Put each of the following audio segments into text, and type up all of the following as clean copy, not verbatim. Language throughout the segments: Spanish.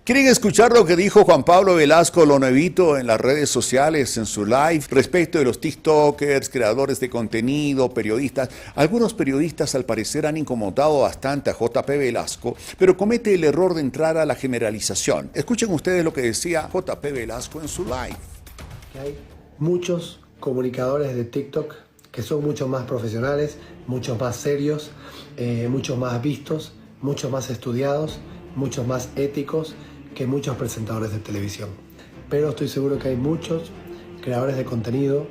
¿Quieren escuchar lo que dijo Juan Pablo Velasco, lo nuevito, en las redes sociales, en su live, respecto de los TikTokers, creadores de contenido, periodistas? Algunos periodistas al parecer han incomodado bastante a JP Velasco, pero comete el error de entrar a la generalización. Escuchen ustedes lo que decía JP Velasco en su live. Hay muchos comunicadores de TikTok que son mucho más profesionales, mucho más serios, mucho más vistos, mucho más estudiados, mucho más éticos que muchos presentadores de televisión. Pero estoy seguro que hay muchos creadores de contenido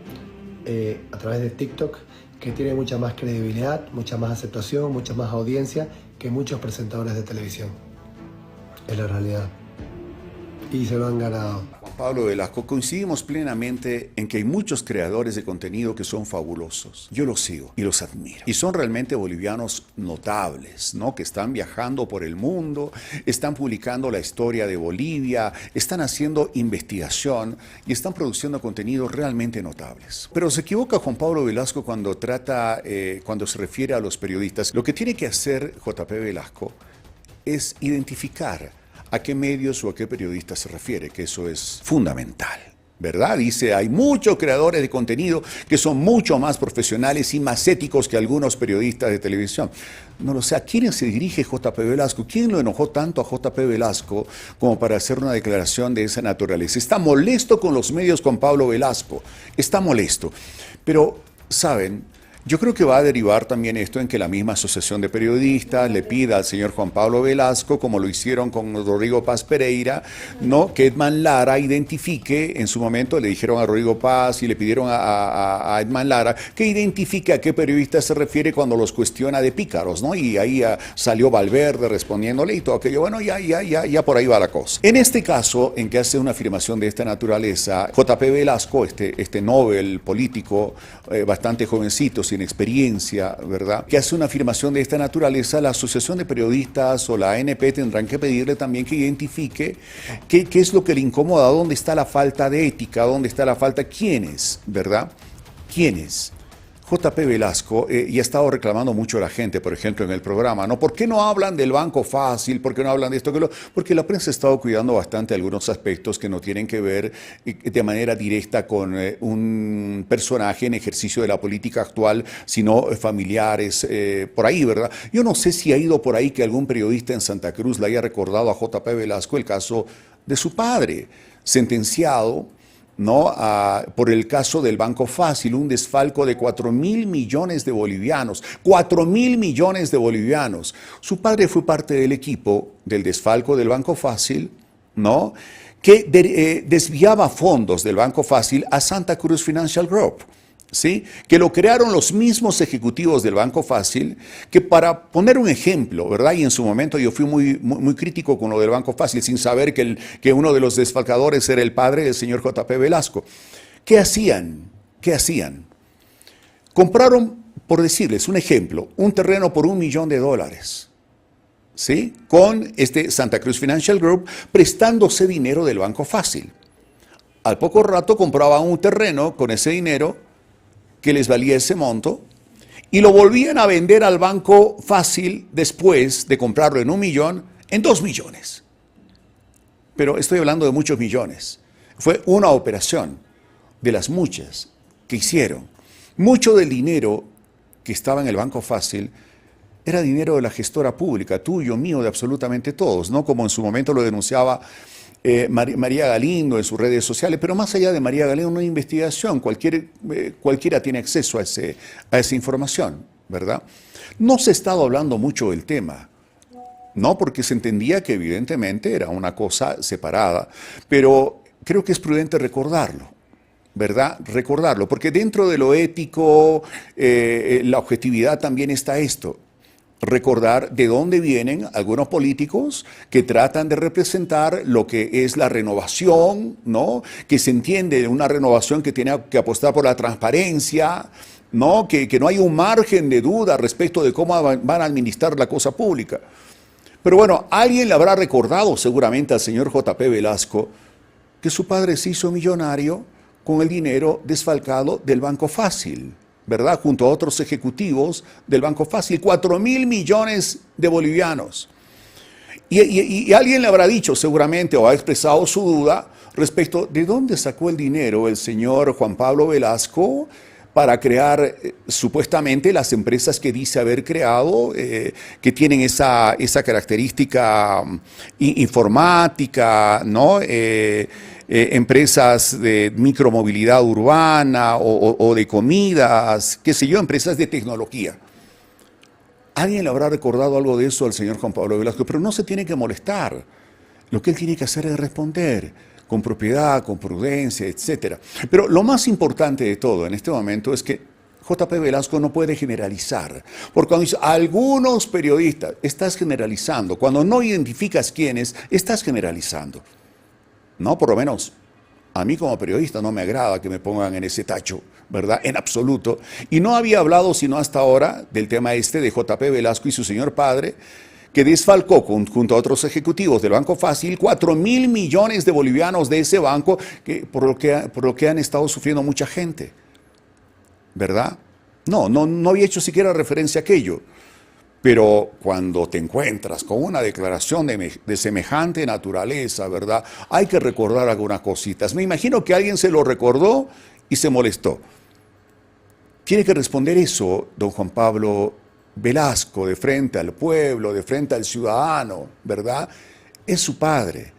a través de TikTok que tienen mucha más credibilidad, mucha más aceptación, mucha más audiencia que muchos presentadores de televisión. Es la realidad. Y se lo han ganado. Juan Pablo Velasco, coincidimos plenamente en que hay muchos creadores de contenido que son fabulosos. Yo los sigo y los admiro. Y son realmente bolivianos notables, ¿no? Que están viajando por el mundo, están publicando la historia de Bolivia, están haciendo investigación y están produciendo contenidos realmente notables. Pero se equivoca Juan Pablo Velasco cuando cuando se refiere a los periodistas. Lo que tiene que hacer JP Velasco es identificar a qué medios o a qué periodistas se refiere, que eso es fundamental, ¿verdad? Dice, hay muchos creadores de contenido que son mucho más profesionales y más éticos que algunos periodistas de televisión. No lo sé, ¿a quién se dirige JP Velasco? ¿Quién lo enojó tanto a JP Velasco como para hacer una declaración de esa naturaleza? Está molesto con los medios, con Pablo Velasco, está molesto. Pero, ¿saben? Yo creo que va a derivar también esto en que la misma asociación de periodistas le pida al señor Juan Pablo Velasco, como lo hicieron con Rodrigo Paz Pereira, ¿no? Que Edman Lara identifique, en su momento le dijeron a Rodrigo Paz y le pidieron a Edman Lara que identifique a qué periodista se refiere cuando los cuestiona de pícaros, ¿no? Y ahí salió Valverde respondiéndole y todo aquello. Bueno, ya por ahí va la cosa. En este caso, en que hace una afirmación de esta naturaleza, JP Velasco, este Nobel político, bastante jovencito, sin experiencia, ¿verdad?, que hace una afirmación de esta naturaleza, la Asociación de Periodistas o la ANP tendrán que pedirle también que identifique qué es lo que le incomoda, dónde está la falta de ética, dónde está la falta, quiénes, ¿verdad? ¿Quiénes? JP Velasco, y ha estado reclamando mucho a la gente, por ejemplo, en el programa, ¿no? ¿Por qué no hablan del Banco Fácil? ¿Por qué no hablan de esto? Porque la prensa ha estado cuidando bastante algunos aspectos que no tienen que ver de manera directa con un personaje en ejercicio de la política actual, sino familiares, por ahí, ¿verdad? Yo no sé si ha ido por ahí que algún periodista en Santa Cruz le haya recordado a JP Velasco el caso de su padre, sentenciado, ¿no? Por el caso del Banco Fácil, un desfalco de 4.000 millones de bolivianos. 4.000 millones de bolivianos. Su padre fue parte del equipo del desfalco del Banco Fácil, ¿no? Que desviaba fondos del Banco Fácil a Santa Cruz Financial Group, ¿sí? Que lo crearon los mismos ejecutivos del Banco Fácil, que para poner un ejemplo, ¿verdad? Y en su momento yo fui muy crítico con lo del Banco Fácil, sin saber que uno de los desfalcadores era el padre del señor JP Velasco. ¿Qué hacían? ¿Qué hacían? Compraron, por decirles un ejemplo, un terreno por $1 millón, ¿sí? Con Santa Cruz Financial Group, prestándose dinero del Banco Fácil. Al poco rato compraban un terreno con ese dinero que les valía ese monto, y lo volvían a vender al Banco Fácil después de comprarlo en $1 millón, en $2 millones. Pero estoy hablando de muchos millones. Fue una operación de las muchas que hicieron. Mucho del dinero que estaba en el Banco Fácil era dinero de la gestora pública, tuyo, mío, de absolutamente todos, ¿no? Como en su momento lo denunciaba María Galindo en sus redes sociales, pero más allá de María Galindo, una investigación, cualquiera tiene acceso a esa información, ¿verdad? No se ha estado hablando mucho del tema, ¿no? Porque se entendía que evidentemente era una cosa separada, pero creo que es prudente recordarlo, ¿verdad? Recordarlo, porque dentro de lo ético, la objetividad también está esto. Recordar de dónde vienen algunos políticos que tratan de representar lo que es la renovación, ¿no? Que se entiende de una renovación que tiene que apostar por la transparencia, ¿no? Que no hay un margen de duda respecto de cómo van a administrar la cosa pública. Pero bueno, alguien le habrá recordado seguramente al señor JP Velasco que su padre se hizo millonario con el dinero desfalcado del Banco Fácil, ¿verdad? Junto a otros ejecutivos del Banco Fácil, 4.000 millones de bolivianos. Y alguien le habrá dicho seguramente o ha expresado su duda respecto de dónde sacó el dinero el señor Juan Pablo Velasco para crear supuestamente las empresas que dice haber creado, que tienen esa característica informática, ¿no? Empresas de micromovilidad urbana o de comidas, qué sé yo, empresas de tecnología. Alguien le habrá recordado algo de eso al señor Juan Pablo Velasco, pero no se tiene que molestar. Lo que él tiene que hacer es responder con propiedad, con prudencia, etc. Pero lo más importante de todo en este momento es que J.P. Velasco no puede generalizar. Porque cuando dice algunos periodistas, estás generalizando. Cuando no identificas quiénes, estás generalizando. No, por lo menos a mí como periodista no me agrada que me pongan en ese tacho, ¿verdad? En absoluto. Y no había hablado sino hasta ahora del tema este de J.P. Velasco y su señor padre, que desfalcó junto a otros ejecutivos del Banco Fácil 4.000 millones de bolivianos de ese banco, por lo que han estado sufriendo mucha gente, ¿verdad? No había hecho siquiera referencia a aquello. Pero cuando te encuentras con una declaración de semejante naturaleza, ¿verdad? Hay que recordar algunas cositas. Me imagino que alguien se lo recordó y se molestó. Tiene que responder eso, don Juan Pablo Velasco, de frente al pueblo, de frente al ciudadano, ¿verdad? Es su padre,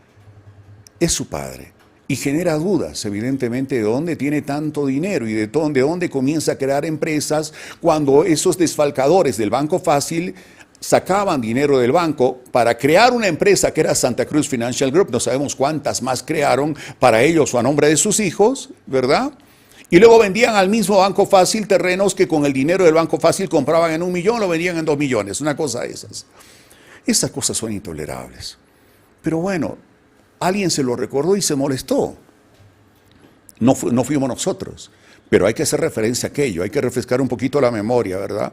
es su padre. Y genera dudas, evidentemente, de dónde tiene tanto dinero y de dónde comienza a crear empresas cuando esos desfalcadores del Banco Fácil sacaban dinero del banco para crear una empresa que era Santa Cruz Financial Group. No sabemos cuántas más crearon para ellos o a nombre de sus hijos, ¿verdad? Y luego vendían al mismo Banco Fácil terrenos que con el dinero del Banco Fácil compraban en 1 millón, lo vendían en 2 millones, una cosa de esas. Esas cosas son intolerables. Pero bueno, alguien se lo recordó y se molestó. No fuimos nosotros, pero hay que hacer referencia a aquello, hay que refrescar un poquito la memoria, ¿verdad?